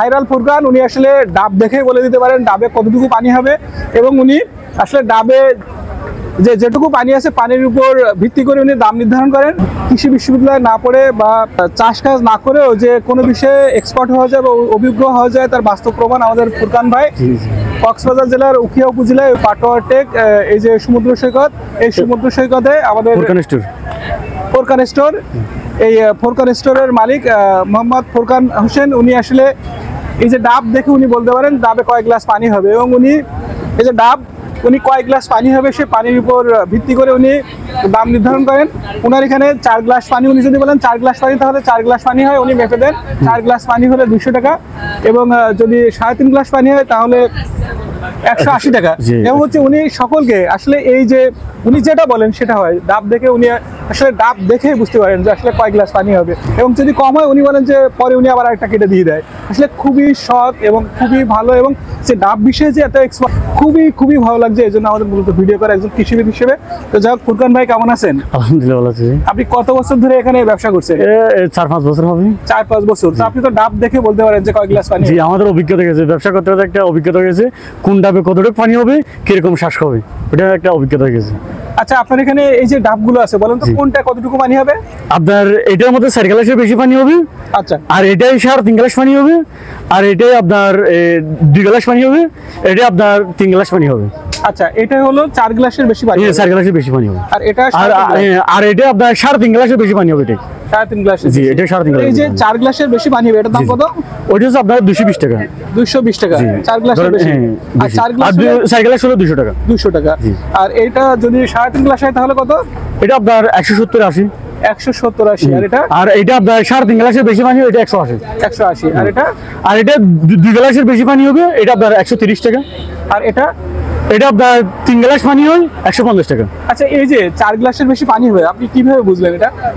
Viral Furqan উনি আসলে ডাব দেখে বলে দিতে পারেন ডাবে কতটুকু পানি হবে এবং উনি আসলে ডাবে যেটুকু পানি আছে পানির উপর ভিত্তি করে উনি দাম নির্ধারণ করেন। কৃষি বিশ্ববিদ্যালয়ে না পড়ে বা চাষ কাজ না করেও যে কোনো বিষয়ে এক্সপার্ট হওয়া যায় বা অভিজ্ঞ হওয়া যায় তার বাস্তব প্রমাণ আমাদের ফুরকান ভাই। কক্সবাজার জেলার উখিয়া উপজেলায় পাটোয়ার টেক এই যে সমুদ্র সৈকত, এই সমুদ্র সৈকতে আমাদের ফুরকান স্টোর, এই ফুরকান স্টোরের মালিক মোহাম্মদ ফুরকান হোসেন। উনি আসলে এই যে ডাব দেখে উনি বলতে পারেন ডাবে কয় গ্লাস পানি হবে এবং উনি এই যে ডাব উনি কয় গ্লাস পানি হবে সে পানির উপর ভিত্তি করে উনি দাম নির্ধারণ করেন। ওনার এখানে 4 গ্লাস পানি, উনি যদি বলেন 4 গ্লাস পানি তাহলে 4 গ্লাস পানি হয়, উনি মেপে দেন। 4 গ্লাস পানি হলে 200 টাকা এবং যদি 3.5 গ্লাস পানি হয় তাহলে 180 টাকা। এবং হচ্ছে উনি সকলকে আসলে এই যে উনি যেটা বলেন সেটা হয়, ডাব দেখে উনি আসলে ডাব দেখে বুঝতে পারেন যে আসলে কয় গ্লাস পানি হবে এবং যদি কম হয় উনি বলেন যে পরে উনি আবার আরেকটা কেটে দিয়ে দেয়। আসলে খুবই সৎ এবং খুবই ভালো এবং যে ডাব বিষয়ে যে এত এক্সপার্ট খুবই ভালো লাগছে। এই জন্য আমাদের মূলত ভিডিও করে একজন কৃষিবিদ হিসেবে। তো যাই হোক, ফুরকান ভাই কেমন আছেন? আলহামদুলিল্লাহ ভালো আছি। আপনি কত বছর ধরে এখানে ব্যবসা করছেন? 4-5 বছর হবে। 4-5 বছর। তো আপনি তো ডাব দেখে বলতে পারেন যে কয় গ্লাস পানি? জি, আমাদের অভিজ্ঞতা গেছে, ব্যবসা করতে করতে একটা অভিজ্ঞতা গেছে, কোন ডাবে কতটুকু পানি হবে, কিরকম শ্বাস হবে, ওটা একটা অভিজ্ঞতা গেছে। আচ্ছা, আপনার এখানে এই যে ডাবগুলো আছে বলেন তো কোনটা কতটুকু পানি হবে? আপনার এটার মধ্যে 4 গ্লাসের বেশি পানি হবে। আচ্ছা। আর এটাই 3.5 গ্লাস পানি হবে, আর এটাই আপনার 2 গ্লাস পানি হবে, এটা আপনার 3 গ্লাস পানি হবে। আচ্ছা, এটা হলো 4 গ্লাসের বেশি পানি। 4 গ্লাসের বেশি পানি হবে। আর এটা আর এটা আপনার 3.5 গ্লাসের বেশি পানি হবে। এটা 3.5 গ্লাস। জি, এটা 3.5 গ্লাস। এই যে 4 গ্লাসের বেশি পানি হবে এটার দাম কত? ওটা হচ্ছে আপনার 220 টাকা। 220 টাকা 4 গ্লাসের বেশি। আর 4 গ্লাস হলো 200 টাকা। 200 টাকা। আর এটা যদি 3.5 গ্লাস হয় তাহলে কত? এটা আপনার 170-80। 170-80। আর এটা আপনার 3.5 গ্লাসের বেশি পানি হবে, এটা 180। 180। আর এটা 2 গ্লাসের বেশি পানি হবে, এটা আপনার 130 টাকা। আর এটা আপনার 3 গ্লাস পানি হয় 150 টাকা। আচ্ছা, এই যে 4 গ্লাসের বেশি পানি হবে আপনি কিভাবে বুঝলেন?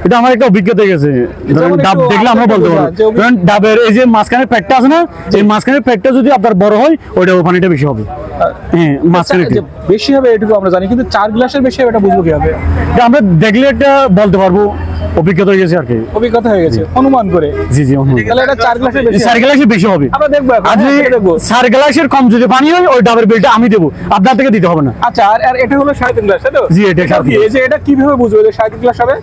এটা আমার একটা অভিজ্ঞতা গেছে। ধরেন ডাব দেখলে আমরা বলতে পারবো, ধরেন ডাবের এই যে মাঝখানে প্যাকটা আছে না, এই মাঝখানে প্যাকটা যদি আপনার বড় হয় ওটা পানিটা বেশি হবে। হ্যাঁ, মাঝখানে বেশি হবে এটুকু আমরা জানি, কিন্তু 4 গ্লাসের বেশি হবে এটা বুঝবো কিভাবে? এটা আমরা দেখলে একটা বলতে পারবো, অভিজ্ঞতা হয়ে গেছে আর কি। অভিজ্ঞতা হয়ে গেছে অনুমান করে। জি জি, অনুমান। তাহলে এটা 4 গ্লাসের বেশি। 4 গ্লাসের বেশি হবে। আমরা দেখবো এখন। আজ 4 গ্লাসের কম যদি পানি হয় ওই ডাবের বিলটা আমি দেব, আপনার থেকে দিতে হবে না। আচ্ছা, আর এটা হলো 3.5 গ্লাস, তাই তো? জি, এটা 3.5। এই যে এটা কিভাবে বুঝবো যে 3.5 গ্লাস হবে?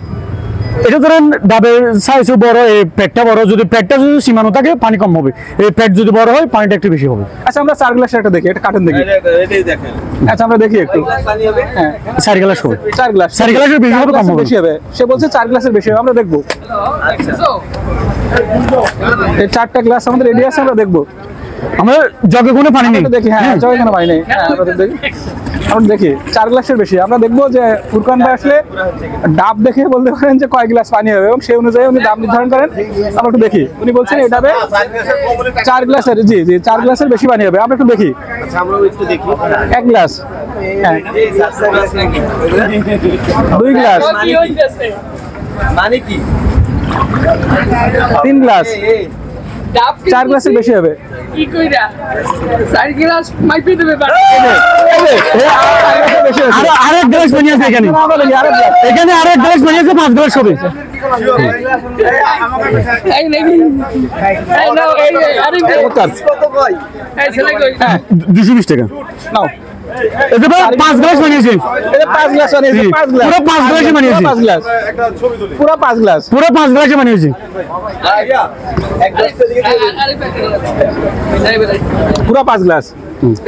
এটা ধরেন ডাবের সাইজ বড়, এই প্যাকটা বড়, যদি প্যাকটা যদি সীমানো থাকে পানি কম হবে, এই প্যাক যদি বড় হয় পানিটা একটু বেশি হবে। আচ্ছা, আমরা 4 গ্লাসের একটা দেখি, এটা কাটুন দেখি। এটাই দেখেন। আচ্ছা, আমরা দেখি একটু। হ্যাঁ, 4 গ্লাস হবে। 4 গ্লাস। 4 গ্লাসের বেশি হবে, কম হবে? বেশি হবে। সে বলছে 4 গ্লাসের বেশি হবে, আমরা দেখবো। এই 4টা গ্লাস আমাদের রেডি আছে, আমরা দেখবো। আমরা জগে কোনো পানি নেই। দেখি। হ্যাঁ, জগে কোনো পানি নেই। হ্যাঁ, আমরা দেখি 4 গ্লাসের বেশি। আমরা দেখবো যে ফুরকান ভাই আসলে ডাব দেখে বলতে পারেন যে কয় গ্লাস পানি হবে এবং সেই অনুযায়ী উনি দাম নির্ধারণ করেন। আমরা একটু দেখি। উনি বলছেন এই ডাবে 4 গ্লাসের, জি 4 গ্লাসের বেশি পানি হবে। আমরা একটু দেখি। আচ্ছা, আমরা একটু দেখি। 1 গ্লাস। হ্যাঁ, 2 গ্লাস। মানে কি? 3 গ্লাস। 4 গ্লাসের বেশি হবে। কি কইরা 4 গ্লাস মাইপে দেবে আরেক গ্লাস পানি আছে এখানে। এখানে আরেক গ্লাস পানি আছে, 5 গ্লাস হবে। এই নাকি এই নাও, এই আরে কত কই? এই ছেলে কই? 220 টাকা নাও। এটা 5 গ্লাস বানিয়েছে। এটা 5 গ্লাস বানিয়েছে। 5 গ্লাস। পুরো 5 গ্লাসে বানিয়েছে। 5 গ্লাস। পুরো 5 গ্লাস। পুরো 5 গ্লাসে বানিয়েছে। পুরো 5 গ্লাস।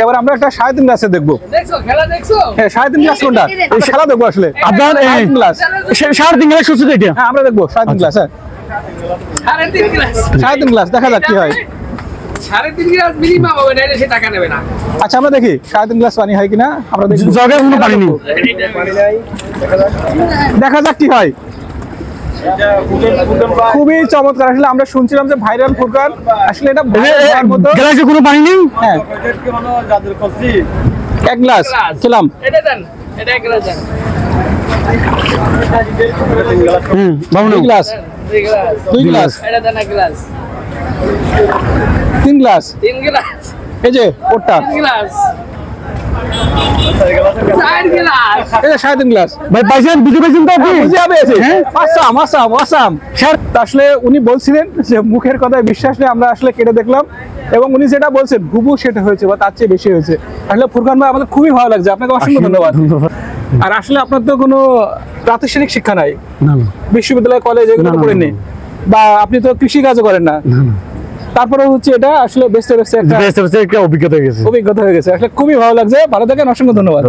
এবার আমরা একটা 3.5 গ্লাসে দেখবো। দেখছো খেলা দেখছো? হ্যাঁ, 3.5 গ্লাস কোনটা? এই খেলা দেখবো আসলে। আপনার 3.5 গ্লাস। 3.5 গ্লাস হচ্ছে তো এটা। হ্যাঁ, আমরা দেখবো 3.5 গ্লাস। হ্যাঁ, 3.5 গ্লাস। 3.5 গ্লাস দেখা যাক কি হয়। 3.5 গ্লাস মিনিমাম হবে, নাইলে সে টাকা নেবে না। আচ্ছা, আমরা দেখি 3.5 গ্লাস পানি হয় কিনা। আমরা দেখি। জগে কোনো পানি নেই। দেখা যাক কি হয়। খুবই চমৎকার। আসলে আমরা শুনছিলাম যে ভাইরাল ফুরকান আসলে এটা গ্লাসে কোনো পানি নেই। হ্যাঁ, 1 গ্লাস খেলাম। এটা দেন, এটা 1 গ্লাস দেন। বাবু 2 গ্লাস। 2 গ্লাস। এটা দেন 1 গ্লাস। 3 গ্লাস। 3 গ্লাস। এই যে ওটা 3 গ্লাস। 4 গ্লাস। এই যে 3.5 গ্লাস। ভাই পাইছেন, বুঝে পাইছেন তো আপনি? বুঝে পেয়েছি। আসাম। আসলে উনি বলছিলেন যে মুখের কথায় বিশ্বাস নেই, আমরা আসলে কেটে দেখলাম এবং উনি যেটা বলছেন হুবহু সেটা হয়েছে বা তার চেয়ে বেশি হয়েছে। আসলে ফুরকান ভাই আমাদের খুবই ভালো লাগছে, আপনাকে অসংখ্য ধন্যবাদ। আর আসলে আপনার তো কোনো প্রাতিষ্ঠানিক শিক্ষা নাই, না না বিশ্ববিদ্যালয় কলেজ এগুলো না, তো না, করেননি, বা আপনি তো কৃষি কাজও করেন না, তারপরে হচ্ছে এটা আসলে বেস্ট একটা একটা অভিজ্ঞতা হয়ে গেছে। অভিজ্ঞতা হয়ে গেছে। আসলে খুবই ভালো লাগছে, ভালো থাকেন, অসংখ্য ধন্যবাদ।